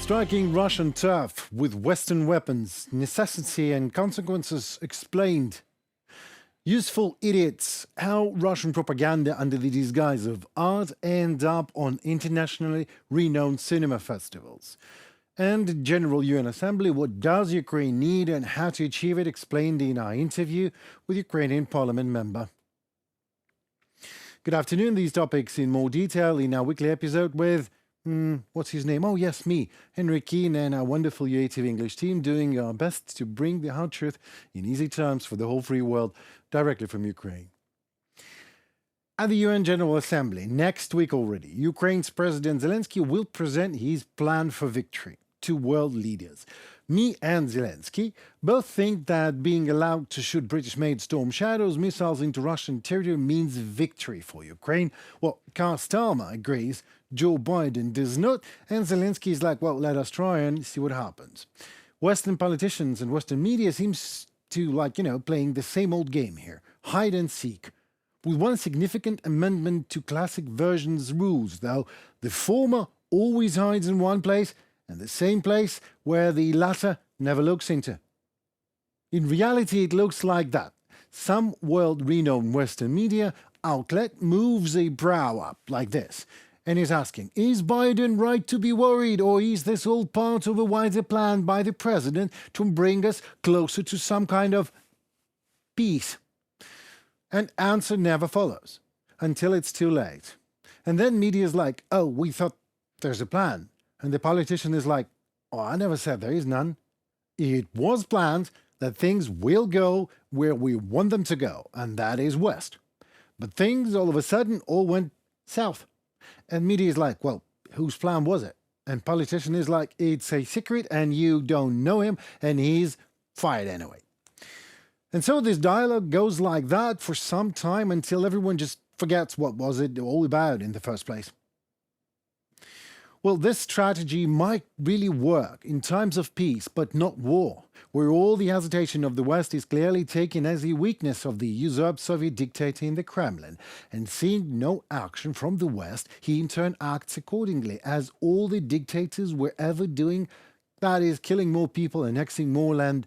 Striking Russian turf with Western weapons, necessity and consequences explained. Useful idiots, how Russian propaganda under the disguise of art ends up on internationally renowned cinema festivals. And General UN Assembly, what does Ukraine need and how to achieve it, explained in our interview with Ukrainian parliament member. Good afternoon, these topics in more detail in our weekly episode with what's his name? Oh, yes, me, Henry Keane, and our wonderful UATV English team doing our best to bring the hard truth in easy terms for the whole free world directly from Ukraine. At the UN General Assembly, next week already, Ukraine's President Zelensky will present his plan for victory to world leaders. Me and Zelensky both think that being allowed to shoot British-made Storm Shadows missiles into Russian territory means victory for Ukraine. Well, Keir Starmer agrees, Joe Biden does not, and Zelensky is like, well, let us try and see what happens. Western politicians and Western media seems to, playing the same old game here, hide and seek, with one significant amendment to classic version's rules, though the former always hides in one place and the same place where the latter never looks into. In reality, it looks like that. Some world-renowned Western media outlet moves a brow up like this and is asking, is Biden right to be worried, or is this all part of a wider plan by the president to bring us closer to some kind of peace? And answer never follows until it's too late. And then media is like, oh, we thought there's a plan. And the politician is like, oh, I never said there is none. It was planned that things will go where we want them to go, and that is west. But things all of a sudden all went south. And media is like, well, whose plan was it? And politician is like, it's a secret and you don't know him, and he's fired anyway. And so this dialogue goes like that for some time until everyone just forgets what was it all about in the first place. Well, this strategy might really work in times of peace, but not war, where all the hesitation of the West is clearly taken as a weakness of the usurped Soviet dictator in the Kremlin, and seeing no action from the West, he in turn acts accordingly, as all the dictators were ever doing, that is, killing more people, annexing more land,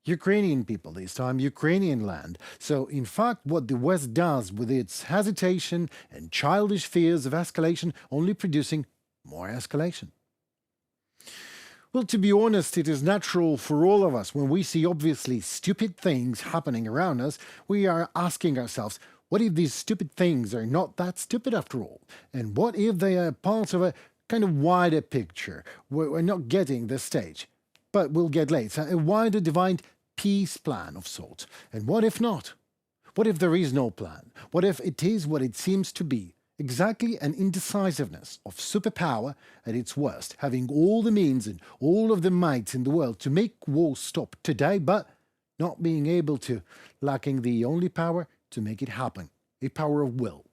Ukrainian people, this time Ukrainian land. So, in fact, what the West does with its hesitation and childish fears of escalation only producing more escalation. Well, to be honest, it is natural for all of us when we see obviously stupid things happening around us, we are asking ourselves, what if these stupid things are not that stupid after all? And what if they are part of a kind of wider picture where we're not getting this stage, but we'll get later, a wider divine peace plan of sorts? And what if not? What if there is no plan? What if it is what it seems to be? Exactly an indecisiveness of superpower at its worst, having all the means and all of the might in the world to make war stop today, but not being able to, lacking the only power to make it happen, a power of will.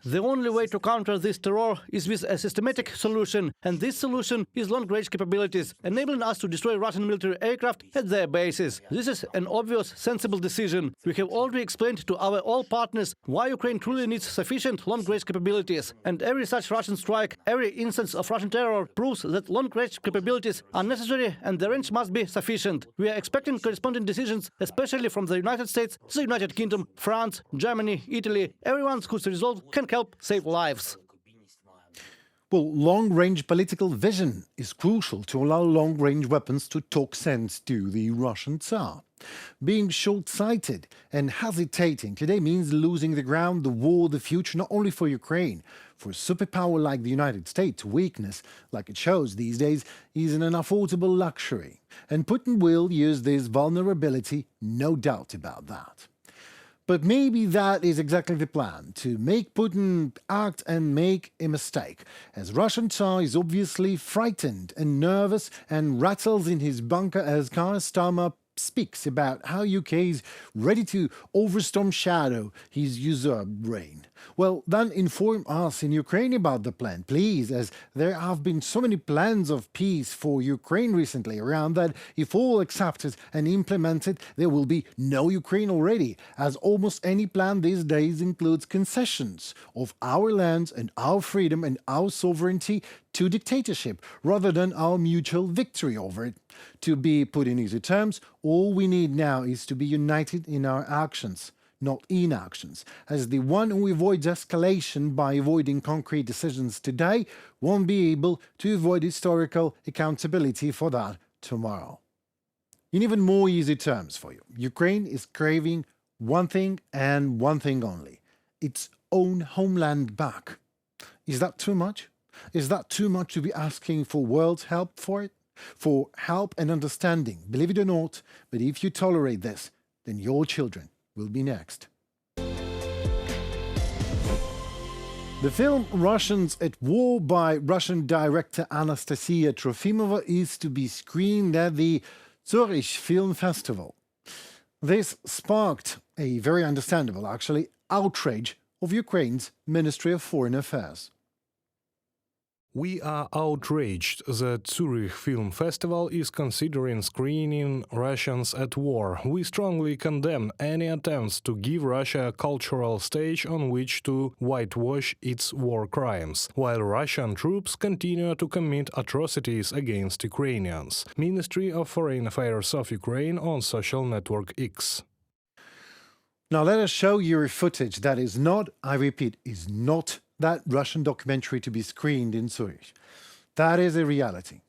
The only way to counter this terror is with a systematic solution, and this solution is long-range capabilities, enabling us to destroy Russian military aircraft at their bases. This is an obvious, sensible decision. We have already explained to our all partners why Ukraine truly needs sufficient long-range capabilities, and every such Russian strike, every instance of Russian terror proves that long-range capabilities are necessary and the range must be sufficient. We are expecting corresponding decisions, especially from the United States, the United Kingdom, France, Germany, Italy, everyone whose resolve can help save lives. Well, long-range political vision is crucial to allow long-range weapons to talk sense to the Russian Tsar. Being short-sighted and hesitating today means losing the ground, the war, the future, not only for Ukraine. For a superpower like the United States, weakness, like it shows these days, is an unaffordable luxury. And Putin will use this vulnerability, no doubt about that. But maybe that is exactly the plan, to make Putin act and make a mistake, as Russian Tsar is obviously frightened and nervous and rattles in his bunker as Keir Starmer speaks about how UK is ready to overstorm shadow his usurped reign. Well, then inform us in Ukraine about the plan, please, as there have been so many plans of peace for Ukraine recently around that if all accepted and implemented, there will be no Ukraine already, as almost any plan these days includes concessions of our lands and our freedom and our sovereignty to dictatorship, rather than our mutual victory over it. To be put in easy terms, all we need now is to be united in our actions, not inactions, as the one who avoids escalation by avoiding concrete decisions today won't be able to avoid historical accountability for that tomorrow. In even more easy terms for you, Ukraine is craving one thing and one thing only: its own homeland back. Is that too much? Is that too much to be asking for world's help for it? For help and understanding, believe it or not, but if you tolerate this, then your children will be next. The film Russians at War by Russian director Anastasia Trofimova is to be screened at the Zurich Film Festival. This sparked a very understandable, actually, outrage of Ukraine's Ministry of Foreign Affairs. We are outraged that Zurich Film Festival is considering screening Russians at War. We strongly condemn any attempts to give Russia a cultural stage on which to whitewash its war crimes, while Russian troops continue to commit atrocities against Ukrainians. Ministry of Foreign Affairs of Ukraine on social network X. Now let us show you a footage that is not, I repeat, is not that Russian documentary to be screened in Zurich. That is a reality.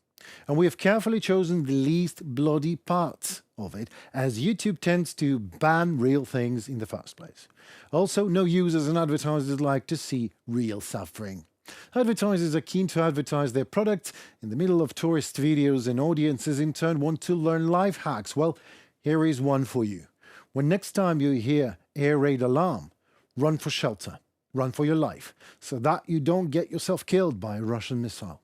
And we have carefully chosen the least bloody parts of it, as YouTube tends to ban real things in the first place. Also, no users and advertisers like to see real suffering. Advertisers are keen to advertise their products in the middle of tourist videos, and audiences in turn want to learn life hacks. Well, here is one for you. When next time you hear air raid alarm, run for shelter. Run for your life, so that you don't get yourself killed by a Russian missile.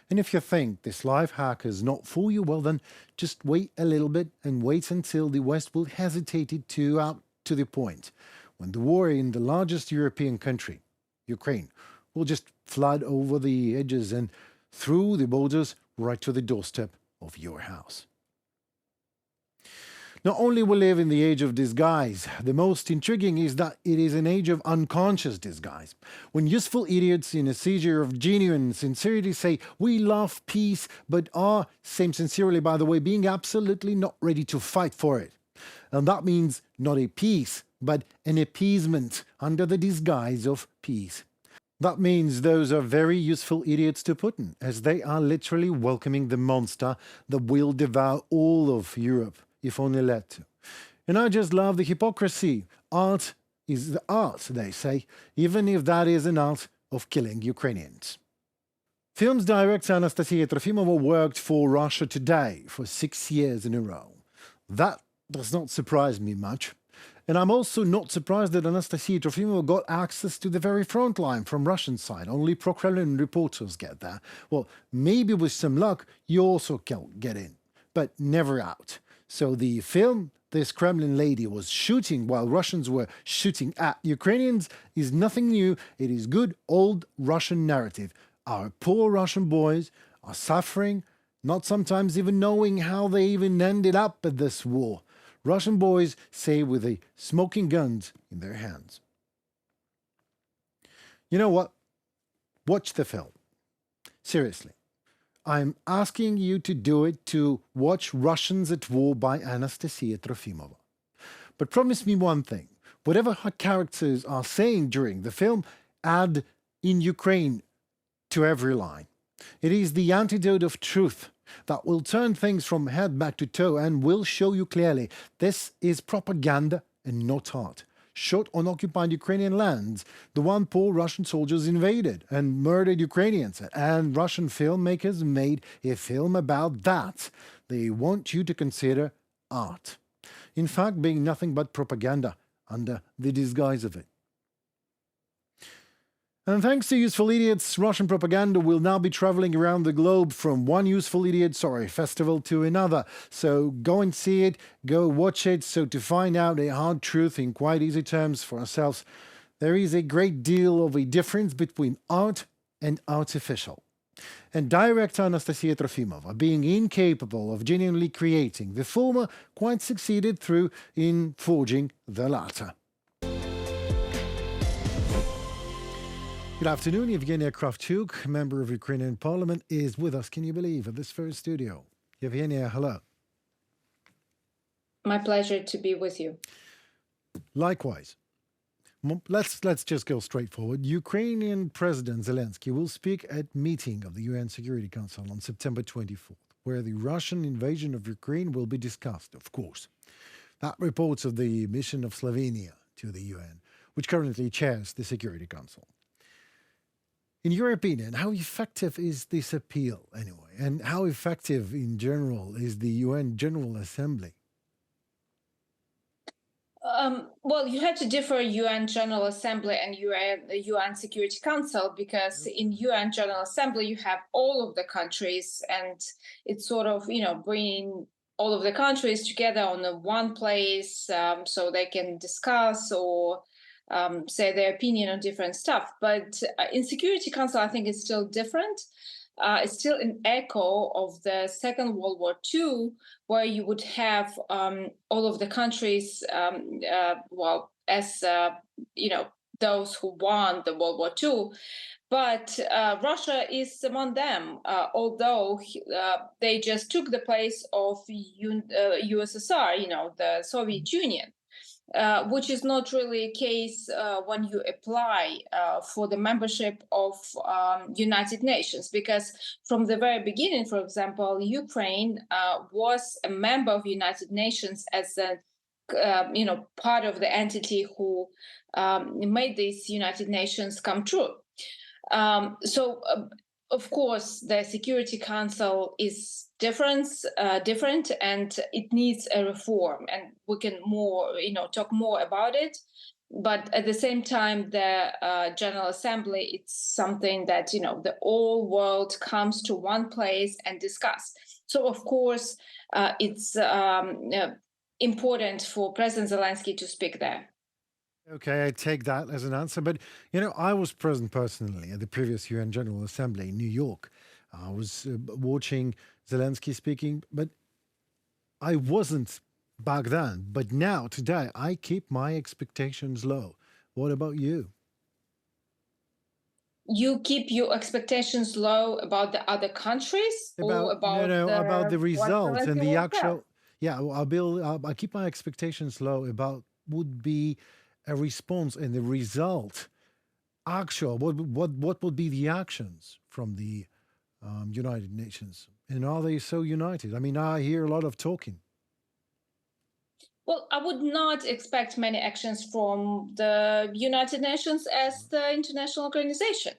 And if you think this life hack is not for you, well then, just wait a little bit and wait until the West will hesitate to out to the point when the war in the largest European country, Ukraine, will just flood over the edges and through the borders right to the doorstep of your house. Not only we live in the age of disguise, the most intriguing is that it is an age of unconscious disguise. When useful idiots in a seizure of genuine sincerity say, we love peace, but are, same sincerely by the way, being absolutely not ready to fight for it. And that means not a peace, but an appeasement under the disguise of peace. That means those are very useful idiots to Putin, as they are literally welcoming the monster that will devour all of Europe, if only let to. And I just love the hypocrisy. Art is the art, they say, even if that is an art of killing Ukrainians. Film's director Anastasia Trofimova worked for Russia Today for 6 years in a row. That does not surprise me much. And I'm also not surprised that Anastasia Trofimova got access to the very front line from Russian side. Only pro-Kremlin reporters get there. Well, maybe with some luck, you also can get in, but never out. So the film this Kremlin lady was shooting while Russians were shooting at Ukrainians is nothing new. It is good old Russian narrative. Our poor Russian boys are suffering, not sometimes even knowing how they even ended up at this war. Russian boys say with the smoking guns in their hands. You know what? Watch the film. Seriously. I'm asking you to do it, to watch Russians at War by Anastasia Trofimova. But promise me one thing. Whatever her characters are saying during the film, add in Ukraine to every line. It is the antidote of truth that will turn things from head back to toe and will show you clearly this is propaganda and not art. Shot on occupied Ukrainian lands, the one poor Russian soldiers invaded and murdered Ukrainians, and Russian filmmakers made a film about that. They want you to consider art. In fact, being nothing but propaganda under the disguise of it. And thanks to Useful Idiots, Russian propaganda will now be traveling around the globe from one Useful Idiot, festival to another. So go and see it, go watch it. So to find out a hard truth in quite easy terms for ourselves, There is a great deal of a difference between art and artificial. And director Anastasia Trofimova, being incapable of genuinely creating the former, quite succeeded through in forging the latter. Good afternoon. Yevgenia Kravchuk, member of Ukrainian Parliament, is with us. Can you believe, at this first studio? Yevgenia, hello. My pleasure to be with you. Likewise. Let's just go straight forward. Ukrainian President Zelensky will speak at meeting of the UN Security Council on September 24th, where the Russian invasion of Ukraine will be discussed, of course. That reports of the mission of Slovenia to the UN, which currently chairs the Security Council. In your opinion, how effective is this appeal anyway? And how effective in general is the UN General Assembly? Well, you have to differ UN General Assembly and UN Security Council, because in UN General Assembly you have all of the countries, and it's sort of, bringing all of the countries together on one place, so they can discuss or say their opinion on different stuff. But in Security Council, I think it's still different. It's still an echo of the Second World War II, where you would have all of the countries, those who won the World War II. But Russia is among them, although they just took the place of USSR, the Soviet Union. Which is not really a case when you apply for the membership of United Nations, because from the very beginning, for example, Ukraine was a member of United Nations as a part of the entity who made these United Nations come true. Of course, the Security Council is different, and it needs a reform, and we can talk more about it. But at the same time, the General Assembly, it's something that the whole world comes to one place and discuss. So of course, it's important for President Zelensky to speak there. Okay, I take that as an answer. But, I was present personally at the previous UN General Assembly in New York. I was watching Zelensky speaking, but I wasn't back then. But now, today, I keep my expectations low. What about you? You keep your expectations low about the other countries, or about the results and the actual. Have? I keep my expectations low about would be a response and the result. Actual, what would be the actions from the United Nations, and are they so united? I mean, I hear a lot of talking. Well, I would not expect many actions from the United Nations as the international organization,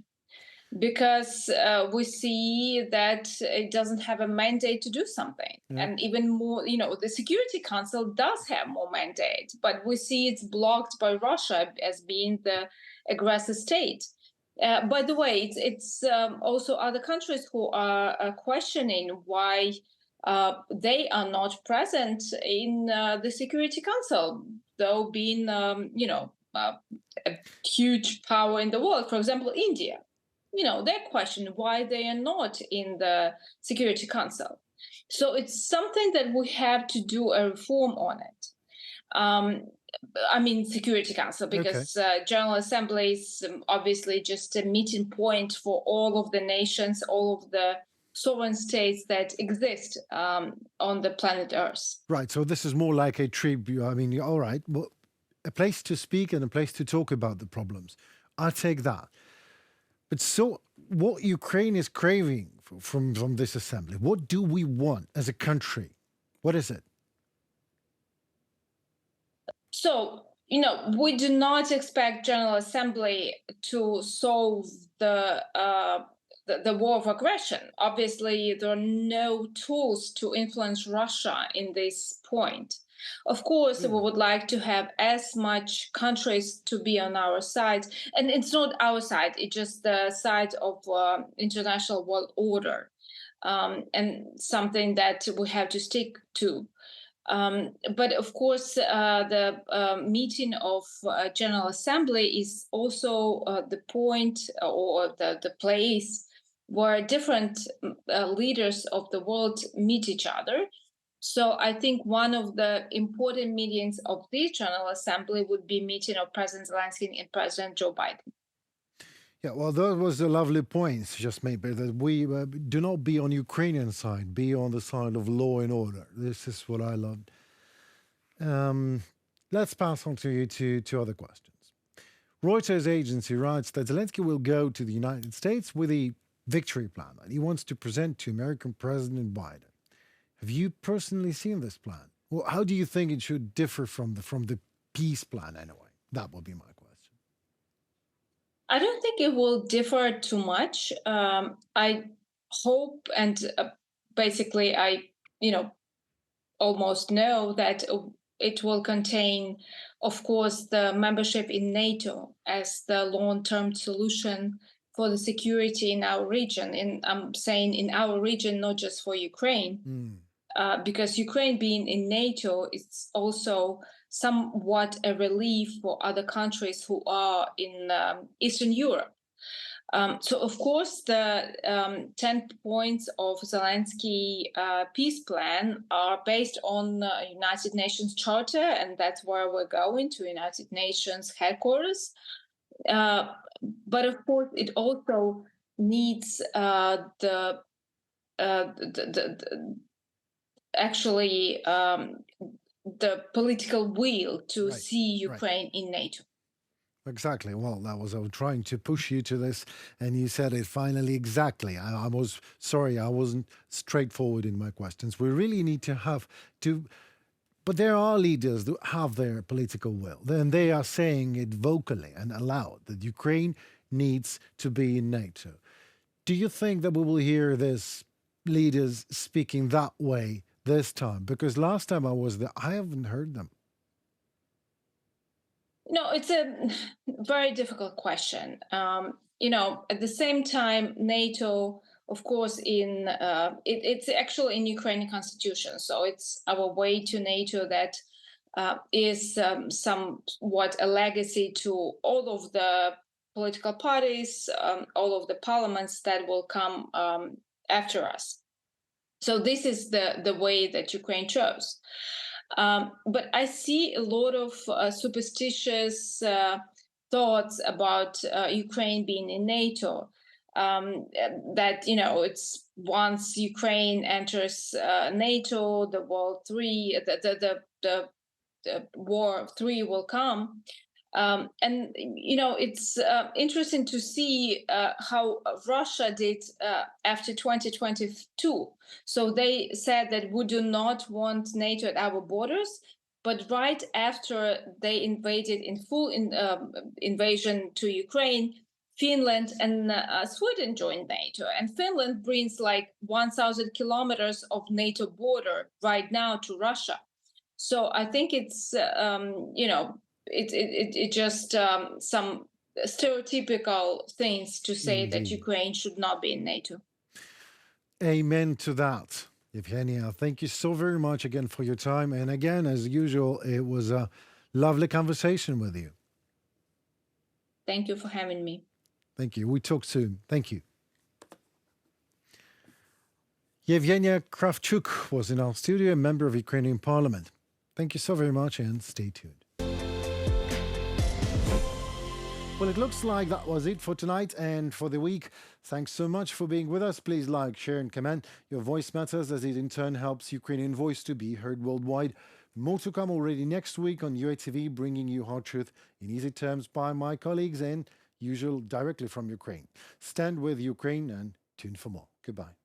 because we see that it doesn't have a mandate to do something. Yeah. And even more, the Security Council does have more mandate, but we see it's blocked by Russia as being the aggressor state. By the way, it's also other countries who are questioning why they are not present in the Security Council, though being, a huge power in the world. For example, India. They question why they are not in the Security Council. So it's something that we have to do a reform on it. Security Council, because General Assembly is obviously just a meeting point for all of the nations, all of the sovereign states that exist on the planet Earth. Right. So this is more like a tribute. I mean, all right, well, a place to speak and a place to talk about the problems. I take that. But so what Ukraine is craving from this assembly, what do we want as a country? What is it? So, we do not expect General Assembly to solve the war of aggression. Obviously, there are no tools to influence Russia in this point. Of course, we would like to have as much countries to be on our side. And it's not our side, it's just the side of international world order, and something that we have to stick to. But of course, the meeting of General Assembly is also the point or the place where different leaders of the world meet each other. So I think one of the important meetings of this General Assembly would be meeting of President Zelensky and President Joe Biden. Yeah, well, that was a lovely point just made, but that we do not be on Ukrainian side, be on the side of law and order. This is what I loved. Let's pass on to you to other questions. Reuters agency writes that Zelensky will go to the United States with a victory plan that he wants to present to American President Biden. Have you personally seen this plan? Well, how do you think it should differ from the peace plan anyway? That would be my question. I don't think it will differ too much. I hope, and basically, I almost know that it will contain, of course, the membership in NATO as the long-term solution for the security in our region. And I'm saying in our region, not just for Ukraine, because Ukraine being in NATO is also somewhat a relief for other countries who are in Eastern Europe. So, of course, the 10 points of Zelensky peace plan are based on United Nations Charter, and that's where we're going, to United Nations headquarters. But, of course, it also needs the political will to see Ukraine in NATO. Exactly. Well, I was trying to push you to this, and you said it finally exactly. I was sorry, I wasn't straightforward in my questions. We really need to have to, but there are leaders that have their political will, and they are saying it vocally and aloud that Ukraine needs to be in NATO. Do you think that we will hear this leaders speaking that way this time? Because last time I was there, I haven't heard them. No, it's a very difficult question. At the same time, NATO, of course, it's actually in Ukrainian constitution. So it's our way to NATO that is somewhat a legacy to all of the political parties, all of the parliaments that will come after us. So this is the way that Ukraine chose. But I see a lot of superstitious thoughts about Ukraine being in NATO. That it's once Ukraine enters NATO, the war 3 will come. And it's interesting to see how Russia did after 2022. So they said that we do not want NATO at our borders, but right after they invaded in full invasion to Ukraine, Finland and Sweden joined NATO, and Finland brings like 1,000 kilometers of NATO border right now to Russia. So I think it's it just some stereotypical things to say Indeed. that Ukraine should not be in NATO. Amen to that. Evgenia, thank you so very much again for your time. And again, as usual, it was a lovely conversation with you. Thank you for having me. Thank you. We talk soon. Thank you. Yevgenia Kravchuk was in our studio, a member of Ukrainian Parliament. Thank you so very much and stay tuned. Well, it looks like that was it for tonight and for the week. Thanks so much for being with us. Please like, share and comment. Your voice matters as it in turn helps Ukrainian voice to be heard worldwide. More to come already next week on UATV, bringing you hard truth in easy terms by my colleagues and usual directly from Ukraine. Stand with Ukraine and tune for more. Goodbye.